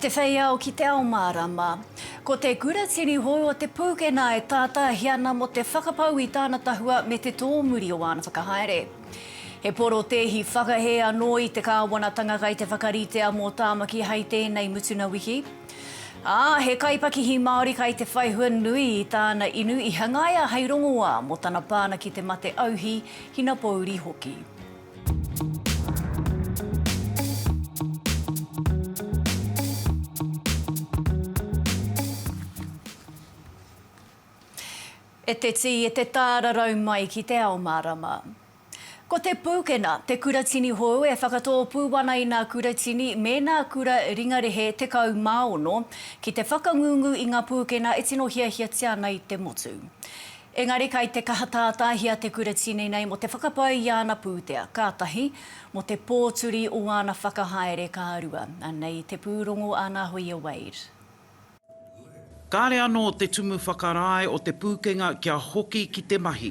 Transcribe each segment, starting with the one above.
Te whei au ki Te Ao Mārama. Ko te kuratini hoi o te pūkena e tātāhiana mo te whakapau i tāna tahua me te tōmuri o āna whakahaere. He poro tehi whakahe anō i te kāwanatanga kai te whakaritea mō tāmaki hei tēnei mutuna wiki. He kaipakihi Māori kai te whaihuanui i tāna inu i hangaia hei rongoa mo tāna pāna ki te mate auhi hina pauri hoki. E te ti e te tārarau mai ki Te Ao Mārama. Ko te pūkena, te kuratini hou e whakatō pūwana i nā kuratini me nā kura ringarehe te kau māono ki te whakangungu i ngā pūkena e tino hiahia nei te motu. Engari kai te kahatātāhia te kuratini nei mo te whakapai i āna pūtea, Kātahi, mo te pōturi o āna whakahaere kārua. Nei te pūrongo āna hui a Wade. Kāre anō te tumu whakarae o te pūkenga kia hoki ki te mahi.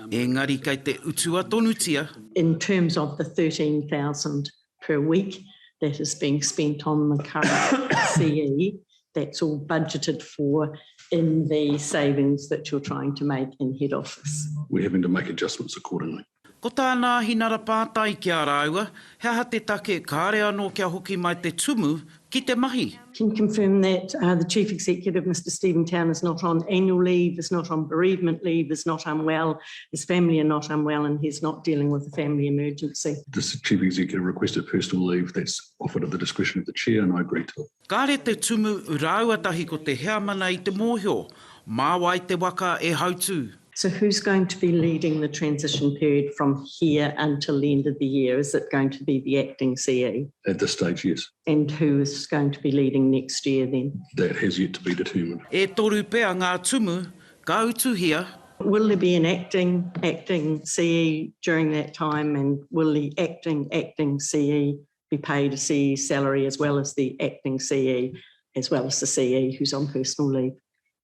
Engari kai te utua tonutia. In terms of the 13,000 per week that is being spent on the current CE, that's all budgeted for in the savings that you're trying to make in head office. We're having to make adjustments accordingly. Ko tāna hinara pātai kia rāua, hea te take kāre anō kia hoki mai te tumu ki te mahi. Can you confirm that the Chief Executive, Mr Stephen Town, is not on annual leave, is not on bereavement leave, is not unwell, his family are not unwell and he's not dealing with a family emergency? The Chief Executive requested personal leave that's offered at the discretion of the Chair and I agree to it. Kāre te tumu rauatahi ko te hea mana I te mōhio, māwai te waka e hautu. So who's going to be leading the transition period from here until the end of the year? Is it going to be the acting CE? At this stage, yes. And who is going to be leading next year then? That has yet to be determined. E toru pea ngā tumu, ka utuhia. Will there be an acting CE during that time, and will the acting CE be paid a CE salary as well as the acting CE, as well as the CE who's on personal leave?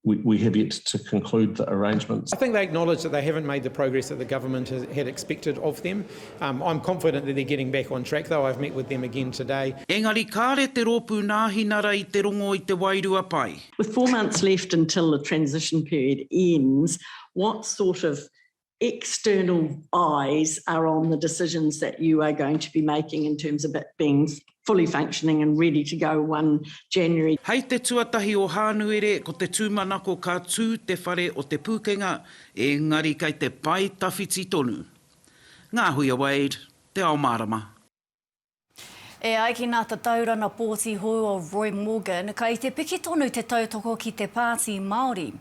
We have yet to conclude the arrangements. I think they acknowledge that they haven't made the progress that the government had expected of them. I'm confident that they're getting back on track, though. I've met with them again today. Engari kāre te rōpū nāhinara I te rongo I te wairua pai. With 4 months left until the transition period ends, what sort of external eyes are on the decisions that you are going to be making in terms of it being fully functioning and ready to go 1 January? Hei te tuatahi o hānuere ko te tūmanako ka tū te whare o te pūkenga, engari kai te pai tawhiti tonu. Ngā hui a Wade, Te Ao Mārama. E ai ki nā taurana pōti hou o Roy Morgan, kai te piki tonu te tautoko ki te pāti Māori.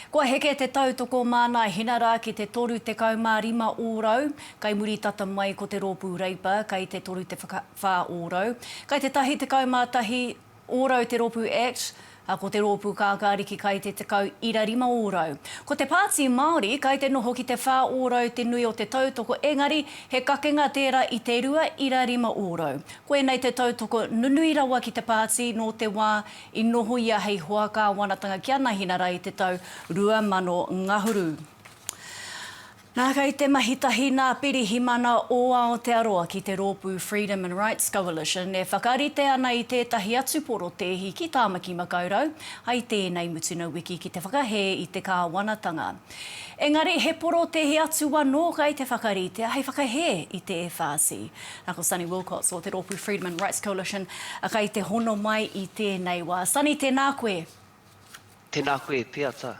Kua heke te tautoko māna hinara ki te toru te kaumārima ōrau, kai muri tata mai ko te rōpū reipa, kai te toru te whā ōrau, kai te tahi te kaumātahi ōrau te rōpū Act, ko te rōpū kākāriki kai te kau irarima ōrau. Ko te pāti Māori, kai te noho ki te whā ōrau te nui o te tautoko, engari he kakenga tērā I te rua irarima ōrau. Koe nei te tautoko nunui rawa ki te pāti no te wā I noho ia hei hoa kāwanatanga kia nahinara I te tau 2000 ngahuru. Nā kai te mahitahi nā pirihi mana o Aotearoa ki te rōpū Freedom and Rights Coalition e whakarite ana I tētahi atu porotehi ki tāmaki makaurau, ai tēnei mutuna wiki ki te whakahe I te kāwanatanga. Engari, he porotehi atu anō kai te whakaritea, hei whakahe I te e-whāsi. Nā ko Sunny Wilcox o te rōpū Freedom and Rights Coalition, a kai te hono mai I tēnei wā. Sunny, tēnā koe. Tēnā koe, pia tā.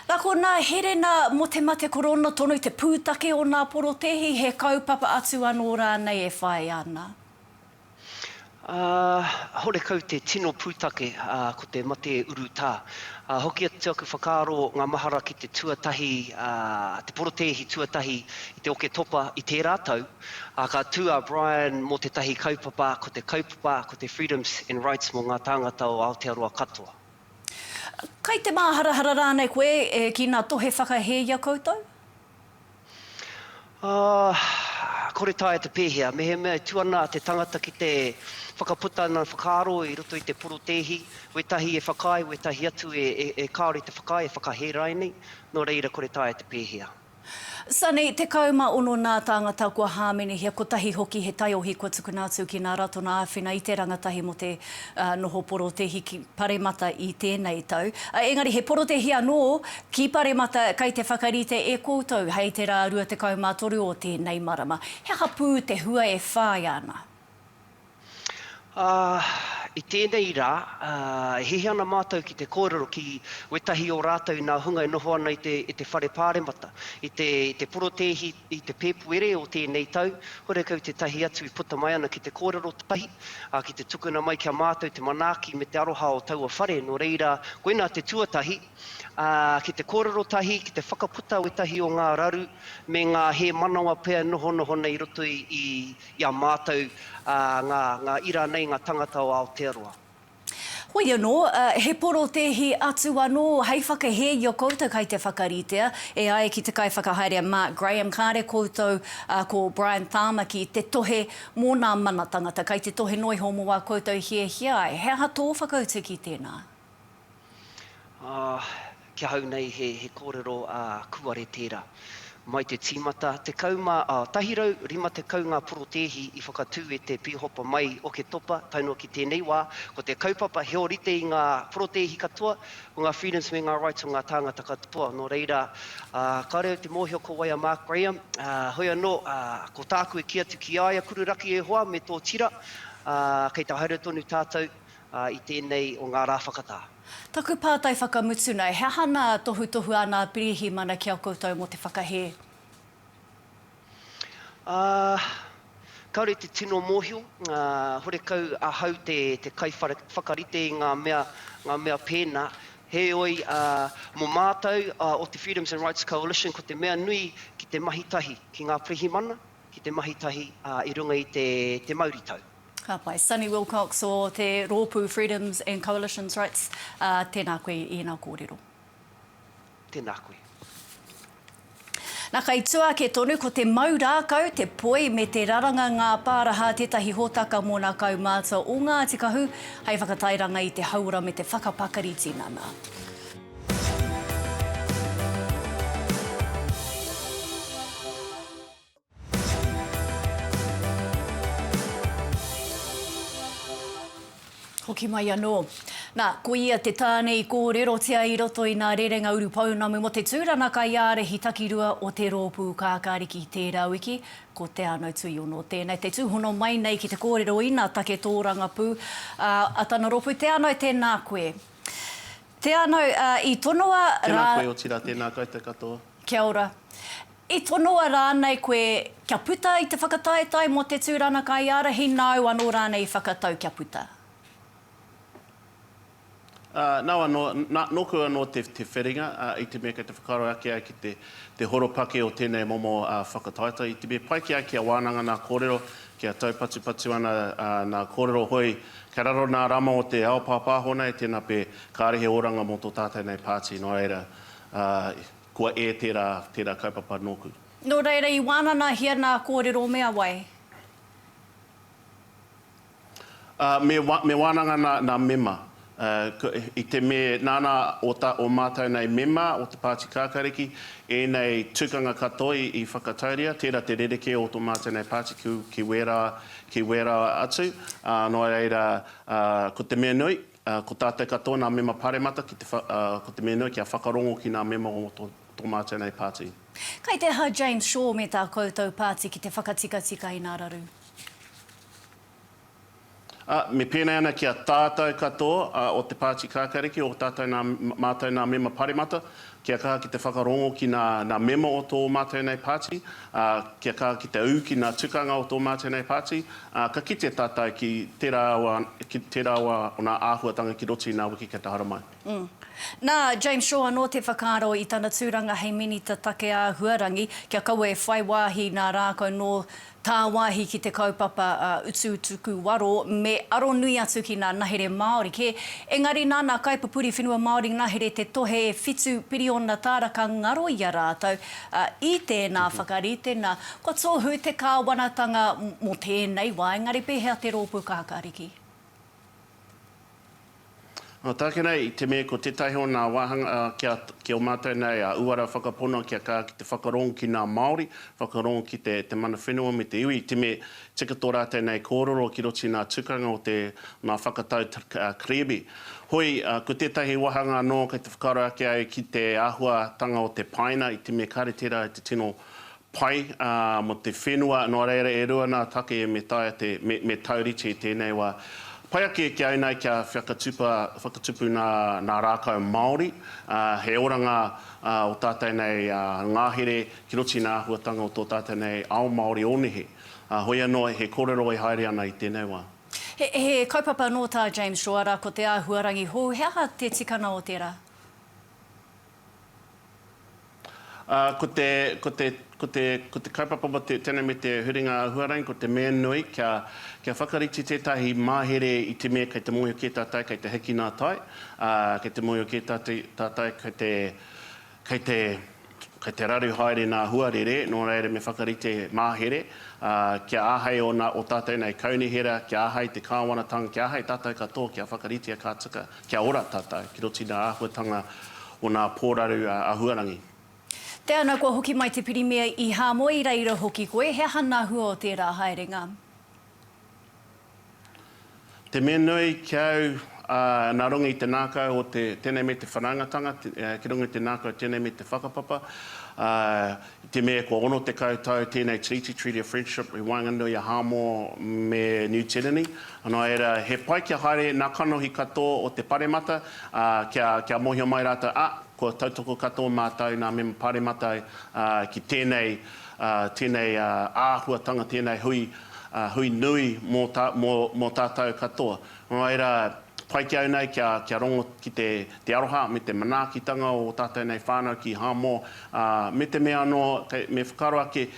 Rako nā here nā mo te mate korona tonu te pūtake o nā porotehi, he kaupapa atu anō rānei e whai ana? Hore kau te tino pūtake ko te mate uru tā. Hoki atu aku whakaaro ngā mahara ki te tuatahi, te porotehi tuatahi I te oke topa I te rātau. Ka tua Brian mo te tahi kaupapa, ko te freedoms and rights mo ngā tāngata o Aotearoa katoa. Kai te māharahara rānei koe ki nā tohe whakahe ia koutou? Kore tae te pēhea. Me mea tuana te tangata ki te whakaputana whakaaro I roto I te porotehi. Wetahi e whakai, wetahi atu e kāore te whakai, e whakahe raini. Nō reira kore tae te pēhea. Sani, te kauma ono nā tāngata kua hāmene hia, ko tahi hoki he tai ohi kua tukunātu ki nā rato nā āwhina i te rangatahi mo te noho porotehi ki paremata i tēnei tau. Engari, he porotehi anō ki paremata kai te whakarite e koutou hei te rā rua te kauma toru o tēnei marama. He hapū te hua e whai ana? I tēnei rā, he ana mātou ki te kōrero ki wetahi o rātou nā hunga e noho ana i te whare pāremata, i te porotehi, i te pēpuere o tēnei tau, hore kau te tahi atu i puta mai ana ki te kōrero tahi, ki te tukuna mai kia mātou te manaaki me te aroha o taua whare, no reira koina te tuatahi, ki te kōrero tahi, ki te whakaputa wetahi o ngā raru, me ngā he manawa pēr noho nei roto i a mātou, ngā ira nei ngā tangata o Aotearoa. Hoi anō, he porotehi atu anō, hei whakahe i o koutou kai te whakaritea, e ai ki te kaiwhakahaere Mark Graham, kāre koutou ko Brian Tāmaki, te tohe mō nā mana tangata, kai te tohe noi homo a koutou hia ai. He aha tō whakautu ki tēnā? Kia hau nei he kōrero kuare tērā. Mai te tīmata, te kauma, tahirau, rima te kau ngā porotehi i whakatū e te pihopa mai o ke topa, tainua ki tēnei wā, ko te kaupapa heorite i ngā porotehi katoa, o ngā freedoms me ngā rights o ngā tāngata katoa. No reira, ka reo te mōhio ko waia Mark Graham, hoi anō, ko tāku e kia tu ki aia kururaki e hoa me tō tira, kei tā haere tonu tātou i tēnei o ngā rā whakatā. Taku pātai whakamutu nei, he hana tohu ana pirihi mana ki a koutou mo te whakahe? Kaore te tino mōhio, hore kau a hau te kaiwhakarite i ngā mea pēnā, he oi mō mātou o te Freedoms and Rights Coalition ko te mea nui ki te mahi tahi, ki ngā prehi mana, ki te mahi tahi i runga i te Māori tau. Ka pai, Sunny Wilcox o te Rōpū Freedoms and Coalitions Rights, tēnā koe i nā kōrero. Tēnā koe. Nā kai tua ke tonu ko te mau rākau, te poi me te raranga ngā pāraha tētahi hōtaka mō nā kaumātua o ngā tikahu, hei whakatairanga i te haura me te whakapakari tinana. Hoki mai anō. Nā, ko ia te tānei kōrero tia i roto i nā rerenga uru paunamu mo te tūrana kai ārehi takirua o te rōpū kākāriki tērā wiki, ko te anō tui ono tēnei. Te tūhono mai nei ki te kōrero ina take tōranga pū, atana rōpū, te anō tēnā koe. Te anō, i tonoa Tēnā koe o tira, tēnā koe te katoa. Kia ora. I tonoa rānei koe kia puta i te whakataetai mo te tūrana kai ārehi, nau anō rānei whakatau kia puta. Nau anō, noku anō te wheringa i te mea kei te whakaro ake ai ki te horopake o tēnei momo whakataeta. I te mea pai ki ai kia wānanga nā kōrero, kia taupatu ana nā kōrero hoi. Kia raro nā rama o te ao pāpāhona e tēnā pe kārehe oranga mō tō tātai nei pāti. No reira, kua e tērā kaupapa nōku. No reira, i wānana hia nā kōrero mea wai? Me wānanga nā mema. I te me nāna o mātou nei mema o te Pāti Kākāriki, e nei tūkanga katoa i whakatauria, tērā te rereke o tō mātou nei Pāti ki wera atu. No reira, ko te mea nui, ko tātou katoa nā mema paremata, ko te mea nui kia whakarongo ki nā mema o tō mātou nei Pāti. Kai te ha James Shaw me tā koutou Pāti ki te whakatika i nā raru? Me pēnei ana kia tātou katoa o te Pāti Kākāriki, o tātou mātou nā mema paremata, kia kaha ki te whakarongo ki nā mema o tō mātou nei Pāti, kia kaha ki te au ki nā tukanga o tō mātou nei Pāti, ka kite tātou ki tērā awa o nā āhuatanga ki roti nā wiki kia te haramai. Nā, James Shaw anō te whakaro i tana tūranga hei minita take a huarangi, kia kaua e whai wāhi nā rākau no tā wāhi ki te kaupapa utu waro, me aro nui atu ki nā nahere Māori. Engari nāna kaipapuri whenua Māori nahere te tohe e whitu piriona tāraka ngaro i a rātau i tēnā whakarite nā. Ko tōhu te kāwanatanga mo tēnei wā, engari pēhea te rōpū kākāriki? O tāke nei, te mea ko te tahi o nā wāhanga ki o mātou nei a uara whakapona kia kā ki te whakarongo ki nā Māori, whakarongo ki te mana whenua me te iwi, te mea tika tō rātou nei kōrero ki roti nā tukanga o nā whakatau krebi. Hoi, ko tētahi wahanga anō kei te whakaro ake ai ki te āhuatanga o te paina, i te mea karetera i te tino pai mo te whenua, no reira e rua nā take me tauriti i tēnei wā. Pai ake ki au nei kia whakatupu nā rākau Māori, he oranga o tātou nei ngāhere ki roti nā āhuatanga o tō tātou nei ao Māori onihi. Hoi anō he kōrero e haere ana i tēnei wā. He kaupapa nō tā James Roara ko te āhuarangi hou, hea te tikana o tērā? Ko te kaupapa mo tēnei me te huringa āhuarangi, ko te mea nui kia whakariti tētahi māhere i te mea kei te mohi o ke tātai kei te heki nā tai, kei te mohi o ke tātai kei te raru haere nā huarere, no reire me whakarite māhere, kia āhei o tātou nei kaunihera, kia āhei te kāwanatanga, kia āhei tātou katoa, kia whakarite a kātika, kia ora tātou, ki roti nā āhuatanga o nā pōraru āhuarangi. Te ana kua hoki mai te pirimea i hāmo i reira hoki koe, hea hana hua o tērā haerenga? Te mea nui ki au nā runga i te nākau o tēnei me te whanangatanga, ki runga i te nākau tēnei me te whakapapa. Te mea kua ono te kautau tēnei Treaty of Friendship i Wainganui a Hamo me New Tenini. Anō era he pai kia haere nā kanohi katoa o te paremata, kia mohia mai rātou, ko tautoko katoa mātou nā mema paremata ki tēnei āhuatanga, tēnei hui nui mō tātou katoa. Anō era pai ki au nei kia rongo ki te aroha me te manaakitanga o tātou nei whānau ki Hamo. Me te mea anō, me whakaro ake,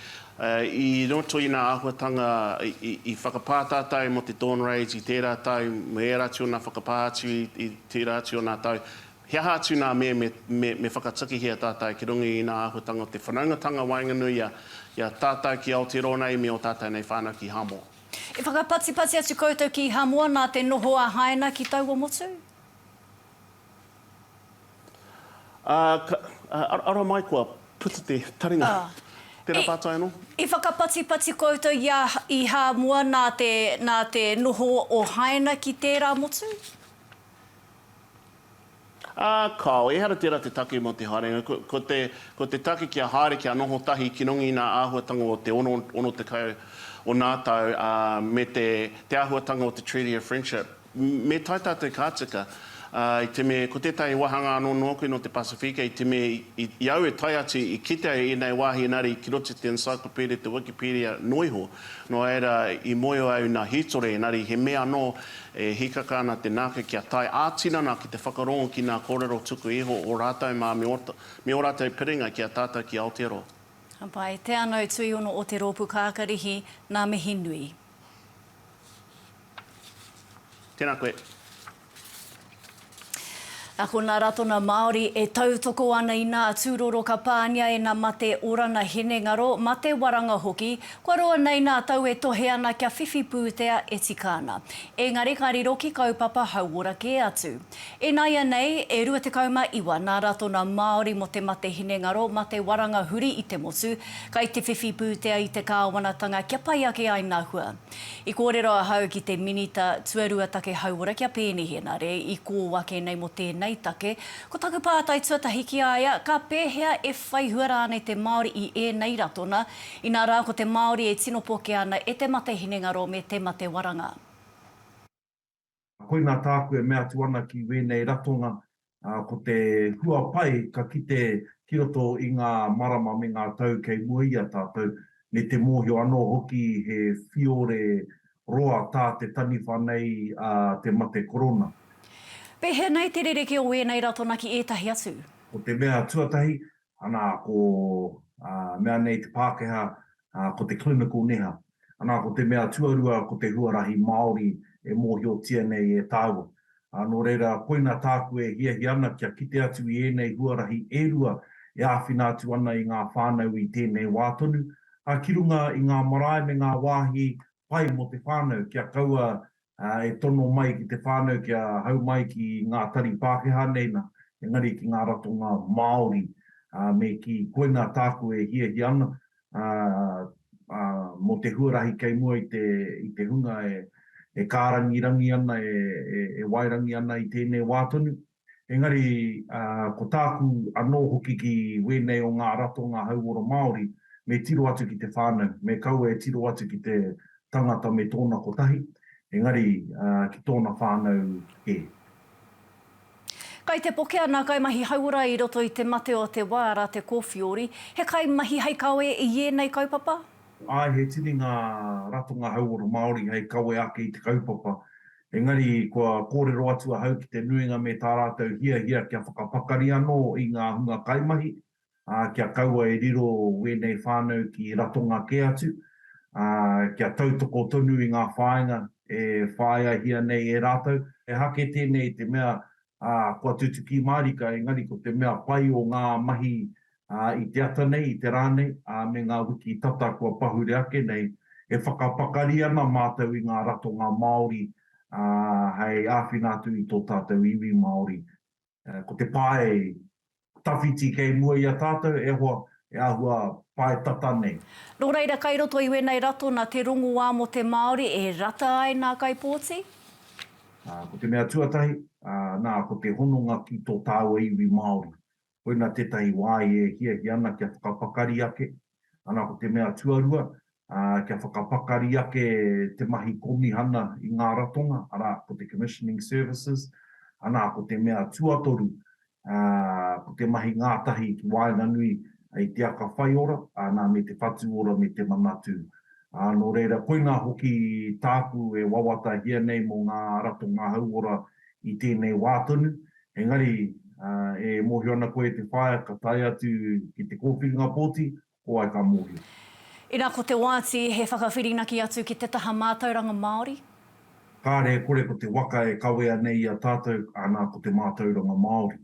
i roto i nā āhuatanga i whakapātātou mo te dawn raids i tērā tau, me e ratu o nā whakapātu i tērā atu o nā tau. Hea hātu nā mea me whakataki hea tātou ki rungi i nā āhuatanga o te whanangatanga Wainganui ia tātou ki Aotearoa me o tātou nei whānau ki Hamo. E whakapatipati atu koutou ki Hamoa nā te noho a haina ki tau o motu? Ara mai kua puta te taringa. Tērā pātai anō? I whakapatipati koutou i Hamoa nā te noho o haina ki tērā motu? Kao, e hara tērā te take mo te haerenga. Ko te take kia haere kia noho tahi ki rungi nā āhuatanga o te ono te kau o nā tau me te āhuatanga o te Treaty of Friendship. Me taita te kātika, i te me, ko tētai wahanga anō nōku no te Pasifika, i te me, i au e tai atu i kite i nei wāhi nari ki roti te encyclopedia, te Wikipedia noiho, no era i moio au nā hitore, nari he mea anō e hikaka ana te nāka kia tai ātinana ki te whakarongo ki nā kōrero tuku iho o rātou mā me o rātou piringa kia tātou ki Aotearoa. Pai, te anau tui ono o te rōpu kākarihi nā mihi nui. Tēnā koe. Ako nā ratona Māori e tautoko ana i nā tūroro ka pānia e nā mate orana hinengaro, mate waranga hoki, kua roa nei nā tau e tohe ana kia whiwhi pūtea e tikana. Engari ka riro ki kaupapa hauora ke atu. E nāia nei, e rua te kauma iwa nā ratona Māori mo te mate hinengaro, mate waranga huri i te motu, kai te whiwhi pūtea i te kāwanatanga kia pai ake ai nā hua. I kōrero a hau ki te minita tuarua take hauora kia pēnihi nare, i kō wake nei mo tēnei take, ko taku pātai tuatahi ki aia, ka pēhea e whai huara nei te Māori i e nei ratona, i nā rā ko te Māori e tino poke ana e te mate hinengaro me te mate waranga. Koe nā tāku e mea tuana ki wēnei ratonga, ko te hua pai ka kite ki roto i ngā marama me ngā tau kei muia tātou, ne te mōhio anō hoki he whiore roa tā te tani whanei te mate korona. Pehea nei te rereke o wēnei ratona ki ētahi atu? Ko te mea tuatahi, ana ko mea nei te Pākehā, ko te clinical neha. Ana ko te mea tuarua ko te huarahi Māori e mōhiotia nei e tāua. Nō reira, koe nā tāku e hiahi ana kia kite atu i ēnei huarahi e rua e āwhina atu ana i ngā whānau i tēnei wātonu. Ki runga i ngā marae me ngā wāhi pai mo te whānau kia kaua e tono mai ki te whānau kia hau mai ki ngā tari Pākehā neina, engari ki ngā ratonga Māori, me ki koina tāku e hi ana, mo te huarahi kei mua i te hunga e kārangirangi ana, e wairangi ana i tēnei wātonu. Engari, ko tāku anō hoki ki wēnei o ngā ratonga hauora Māori, me tiro atu ki te whānau, me kaua e tiro atu ki te tangata me tōna kotahi. Engari, ki tōna whānau e. Kai te pokea nā kaimahi hauora i roto i te mate o te wāra te kōwhiori, he kaimahi hei kawe i ēnei kaupapa? Ai, he tini ngā ratonga hauora Māori hei kawe ake i te kaupapa. Engari, kua kōrero atu a hau ki te nuinga me tā rātou hia kia whakapakari anō i ngā hunga kaimahi, kia kaua e riro wēnei whānau ki ratonga ke atu, kia tautoko tonu i ngā whāinga e whāia hia nei e rātou. E hake tēnei te mea kua tutu ki Marika, engari ko te mea pai o ngā mahi i te ata nei, i te rānei, me ngā wiki tata kua pahure ake nei, e whakapakari ana mātou i ngā ratonga Māori, hei āwhina atu i tō tātou iwi Māori. Ko te pae tawhiti kei mua i a tātou, e ahua pae tata nei. Nō reira, kai roto i wēnei rato na te rungu wā mo te Māori, e rata ai nā kaipōti? Ko te mea tuatahi, nā ko te hononga ki tō tāua iwi Māori. Koina tētahi wāi e hi ana kia whakapakari ake. Ana ko te mea tuarua, kia whakapakari ake te mahi komihana i ngā ratonga, ara ko te commissioning services. Ana ko te mea tuatoru, ko te mahi ngātahi ki wāinganui i te aka whai ora, nā me te whatu ora me te manatu. Nō reira, koina hoki tāku e wawata hia nei mo ngā ratonga hauora i tēnei wātonu. Engari, e mohi ana koe te whaia ka tai atu ki te kōwhiringa pōti, ko ai ka mohi. Ina ko te wāti he whakawhirinaki atu ki te taha mātauranga Māori? Kāre kore ko te waka e kawea nei a tātou, ana ko te mātauranga Māori.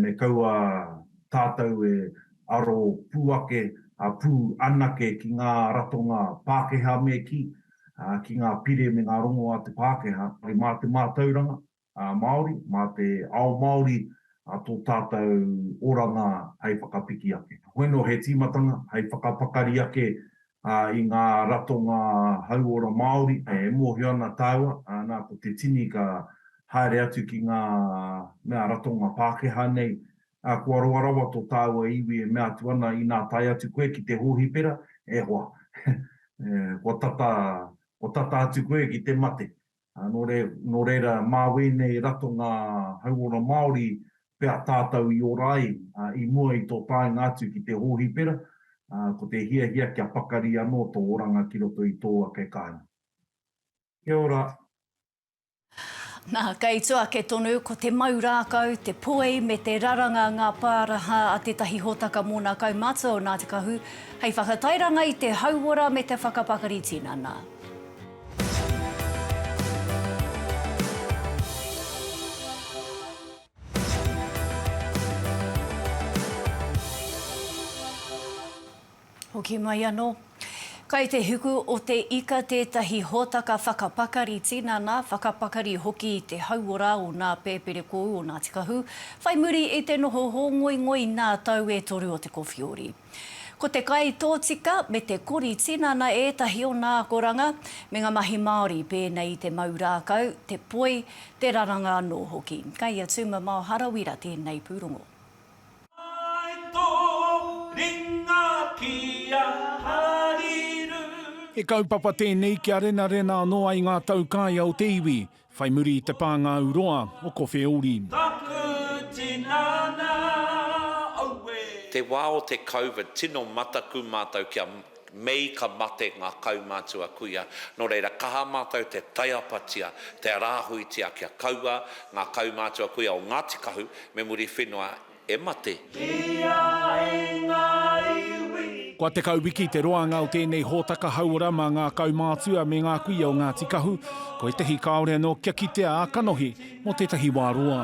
Me kaua tātou e aro pūake, pū anake ki ngā ratonga Pākehā me ki ngā pire me ngā rongo a te Pākehā, mā te mātauranga Māori, mā te ao Māori, tō tātou oranga hei whakapiki ake. Hoeno he tīmatanga, hei whakapakari ake i ngā ratonga hauora Māori, e mohi ana tāua, nā ko te tini ka haere atu ki ngā mea ratonga Pākehā nei, kua roarawa tō tāua iwi e mea atu ana i nā tai atu koe ki te hohi pera, e hoa. Ko tata atu koe ki te mate. Nō reira, mā wēnei ratonga hauora Māori, pea tātou i orai, i mua i tō tāinga atu ki te hohi pera, ko te hia kia pakari anō tō oranga ki roto i tō ake kāna. Kia ora. Nā, kei tua ke tonu, ko te mau rākau, te poi me te raranga ngā pāraha a tētahi hōtaka mō nā kaumata o nā te kahu, hei whakatairanga i te hauora me te whakapakari tinana. Hoki mai anō. Kai te huku o te ika tētahi hōtaka whakapakari tinana, whakapakari hoki i te hauora o nā pēpere kou o nā te kahu, whai muri i te noho hōngoi nā tau e toru o te kōwhiori. Ko te kai tōtika me te kori tinana ētahi o nā koranga, me ngā mahi Māori pēnei te mau rākau, te poi, te raranga anō hoki. Kai atu ma mau harawira tēnei pūrongo. E kaupapa tēnei ki a rena anō ai ngā taukāia o te iwi, whai muri i te pāngā uroa o kōwhiori. Te wā o te COVID, tino mataku mātou kia mei ka mate ngā kaumātua kuia. Nō reira, kaha mātou te taiapatia, te rāhuitia kia kaua, ngā kaumātua kuia o Ngāti Kahu, me muri whenua e mate. Kua te kauwiki te roanga o tēnei hōtaka hauora mā ngā kaumātua me ngā kuia o Ngāti Kahu, ko e tehi kaore anō kia kitea ākanohi mo tētahi wā roa.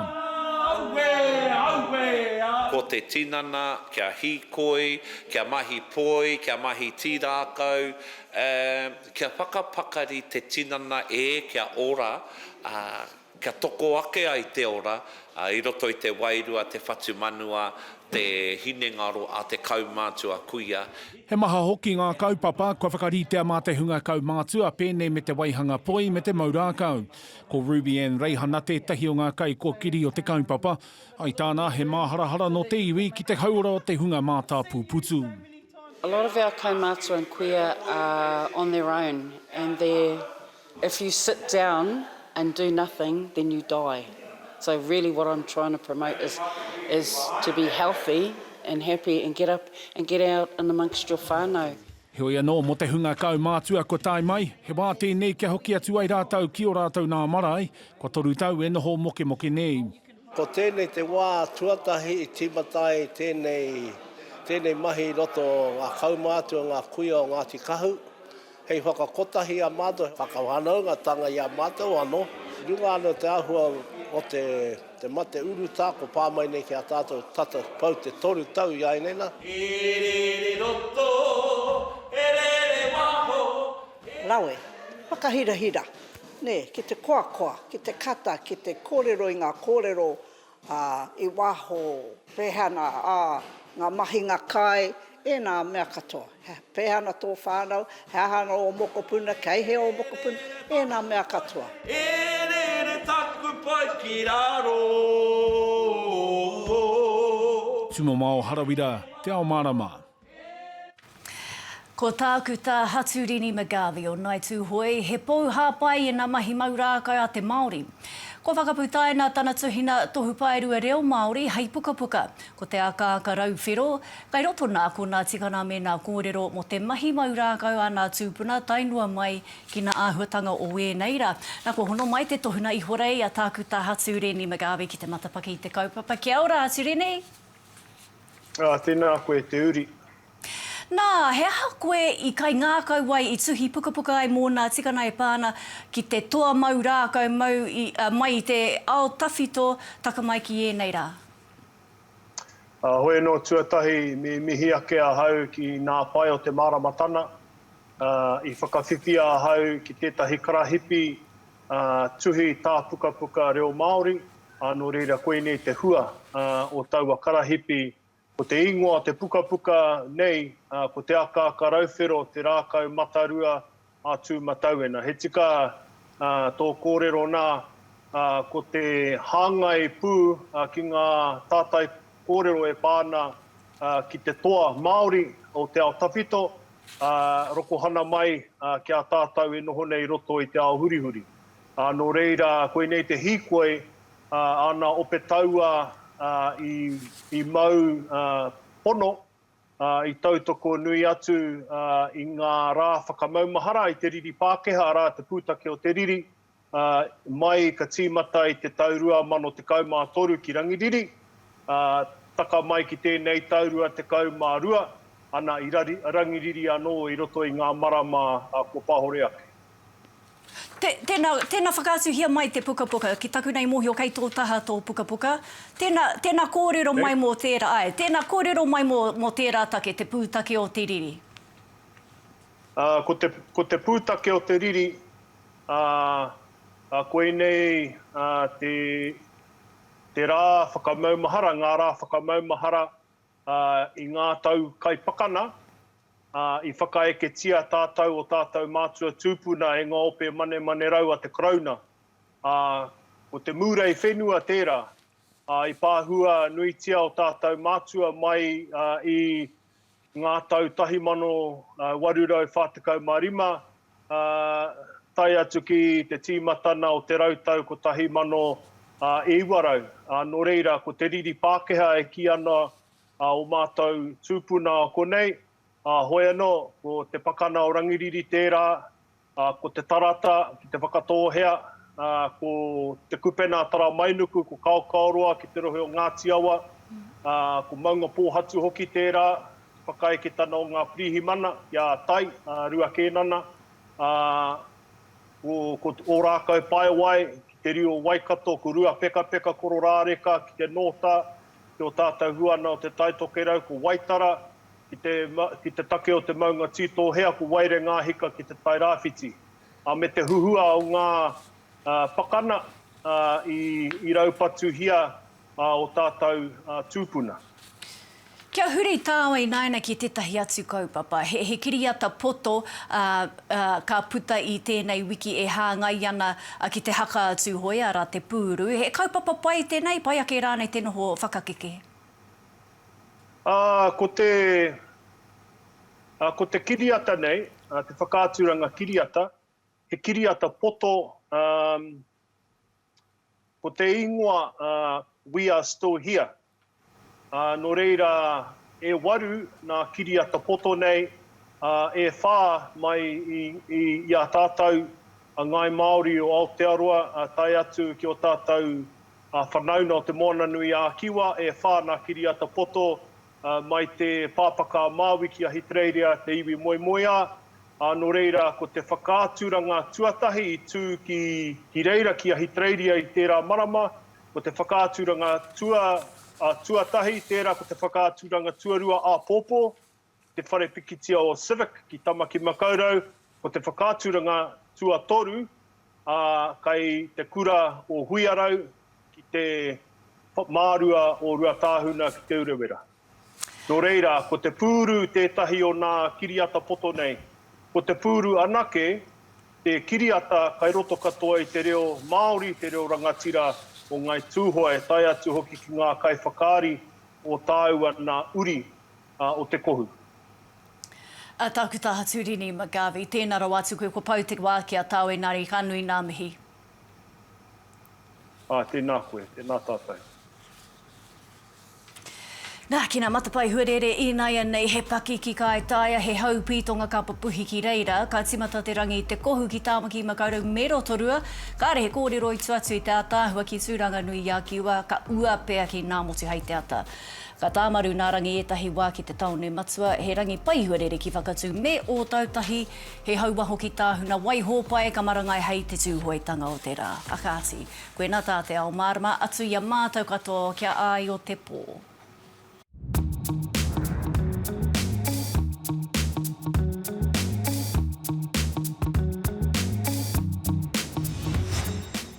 Ko ko te tinana, kia hikoi, kia mahi poi, kia mahi tīrākau, kia whakapakari te tinana kia ora, kia toko ake ai te ora, i roto i te wairua, te whatu manua, te hinengaro a te kaumātua kuia. He maha hoki ngā kaupapa, kua whakaritea mā te hunga kaumātua, pēnei me te waihanga poi me te maurākau. Ko Ruby Ann Reihanate, tahi o ngā kai ko kiri o te kaupapa, ai tāna he māharahara no te iwi ki te haura o te hunga mātāpū putu. A lot of our kaumātua and kuia are on their own, and if you sit down and do nothing, then you die. So really what I'm trying to promote is to be healthy and happy and get up and get out and amongst your whānau. Hoi anō mo te hunga kaumātua ko tai mai, he wā tēnei kia hoki atu ai rātau ki o rātau nā marae, ko toru tau e noho moke moke nei. Ko tēnei te wā tuatahi I timatai tēnei mahi roto ngā kaumātua, ngā kuia o Ngāti Kahu. Hei whakakotahi a mātou, whakawhānui tanga I a mātou anō. Runga anō te ahua o te mate uruta, ko pāmai nei ki a tātou tata pau te toru tau I ai neina. Laue, whakahirahira. Ne, ki te koakoa, ki te kata, ki te kōrero I ngā kōrero I waho, rehana, ngā mahi ngā kai, e nā mea katoa. Pehana tō whānau, he ahana o moko puna, kei he o moko puna, e nā mea katoa. Tumo mao harawira, Te Ao Mārama. Ko tāku tā Haturini Magawi o Nai Tū Hoi, he pou hāpai nā mahi maurākau a te Māori. Ko whakaputai nā tāna tuhina tohu paerua reo Māori, hei puka puka, ko te whakaakoranga whiro, kai roto nā ko nā tikana me nā kōrero mo te mahi maurākau a nā tūpuna, tainua mai ki nā āhuatanga o wēneira. Nā ko hono mai te tohuna I horei a tāku tā Haturini Magawi ki te matapaki I te kaupapa. Kia ora, Haturini? Tēnā koe te uri. Nā, he aha koe I kai ngākau wai I tuhi puka puka ai mō nā tikana e pāna ki te toa mau rākau mai I te ao tawhito taka mai ki ēnei rā? Hoi no tuatahi me mihi ake a hau ki nā pai o te māramatana. I whakawhiwhi a hau ki tētahi karahipi tuhi tā puka puka reo Māori. Nō reira koe nei te hua o taua karahipi. Ko te ingoa, te puka puka nei, ko te whakaakoranga, te rākau matarua atu matauena. He tika tō kōrero nā, ko te hāngai pū ki ngā tātai kōrero e pāna ki te toa Māori o te ao tawhito, roko hana mai ki a tātau e noho nei roto I te ao hurihuri. Nō reira, koe nei te hikoi, ana ope taua I mau pono, I tautoko nui atu I ngā rā whakamaumahara I te riri Pākehā rā te pūtake o te riri, mai ka tīmata I te taurua mano te kaumā toru ki rangiriri, taka mai ki tēnei taurua te kaumā rua, ana I rangiriri anō I roto I ngā marama ko pahore ake. Tēnā whakātuhia mai te puka puka, ki taku nei mohi o kei tō taha tō puka puka. Tēnā kōrero mai mō tērā, tēnā kōrero mai mō tērā take, te pūtake o te riri. Ko te pūtake o te riri, koe nei te rā whakamaumahara, ngā rā whakamaumahara I ngā tau kaipakana, I whakaeketia tātau o tātau mātua tūpuna e ngā ope mane rau a te krauna. Ko te mūrei whenua tērā, I pāhua nuitia o tātau mātua mai I ngā tau tahi mano warurau whātekau marima, tai atu ki te tīmatana o te rautau ko tahi mano iwarau. Nō reira, ko te riri Pākehā e ki ana o mātou tūpuna o konei, hoi anō, ko te pakana o rangiriri tērā, ko te tarata, ki te whakatōhea, ko te kupena tara mainuku, ko kaokaoroa ki te rohe o Ngāti Awa, ko maunga pōhatu hoki tērā, whakaeketana o ngā pirihimana, ia tai, rua kēnana, ko o rākau pai wai, ki te rio Waikato, ko rua peka koro rāreka, ki te nota, ki o tātou huana o te Tai Tokerau, ko Waitara, ki te take o te maunga tito hea, ko Waire ngā hika ki te Tai Rāwhiti. Me te huhua o ngā pakana i raupatu hia o tātou tūpuna. Kia huri tāwai naina ki tētahi atu kaupapa. He kiriata poto ka puta i tēnei wiki e hāngai ana ki te haka atu hoi ara te pūru. He kaupapa pai tēnei, pai ake rānei tēnei ho whakakeke? Ko te kiriata nei, te whakaaturanga kiriata, he kiriata poto, ko te ingoa we are still here. No reira e waru nā kiriata poto nei, e whā mai i a tātou ngai Māori o Aotearoa, tai atu ki o tātou whanauna o te moana nui a Kiwa, e whā nā kiriata poto mai te pāpaka māwiki a hitreiria te iwi moimoia. No reira, ko te whakaaturanga tuatahi i tū ki reira ki a hitreiria i tērā marama, ko te whakaaturanga tuatahi, tērā ko te whakaaturanga tuarua a pōpō, te whare pikitia o civic ki Tamaki Makaurau, ko te whakaaturanga tuatoru, kai te kura o Huiarau, ki te mārua o Ruatāhuna ki te Urewera. No reira, ko te pūru tētahi o nā kiriata poto nei, ko te pūru anake, te kiriata kai roto katoa i te reo Māori, te reo rangatira o ngai tūhoe, tai atu hoki ki ngā kaiwhakaari o tāua nā uri o te kohu. Tāku tā haturini Magavi, tēnā rau atu koe ko pau te wā ki a tāu e nari whānui nā mihi. Tēnā koe, tēnā tātou. Nā, kina matapai huarere i nai nei he paki ki kai taia, he haupītonga ka papuhi ki reira, ka timata te rangi i te kohu ki Tāmaki Makaurau me rotorua, ka re he kōrero i tuatu i te ātāhua ki tūranga nui i a Kiwa, ka ua pēa ki ngā motu hei te ata. Ka tāmaru nā rangi etahi wā ki te taone matua, he rangi pai huarere ki whakatū me o tautahi, he hauaho ki tāhuna, wai hōpai ka marangai hei te tūhoitanga o te rā. Akāti, koe nā tā Te Ao Mārama, atu ia mātou katoa kia ai o te pō.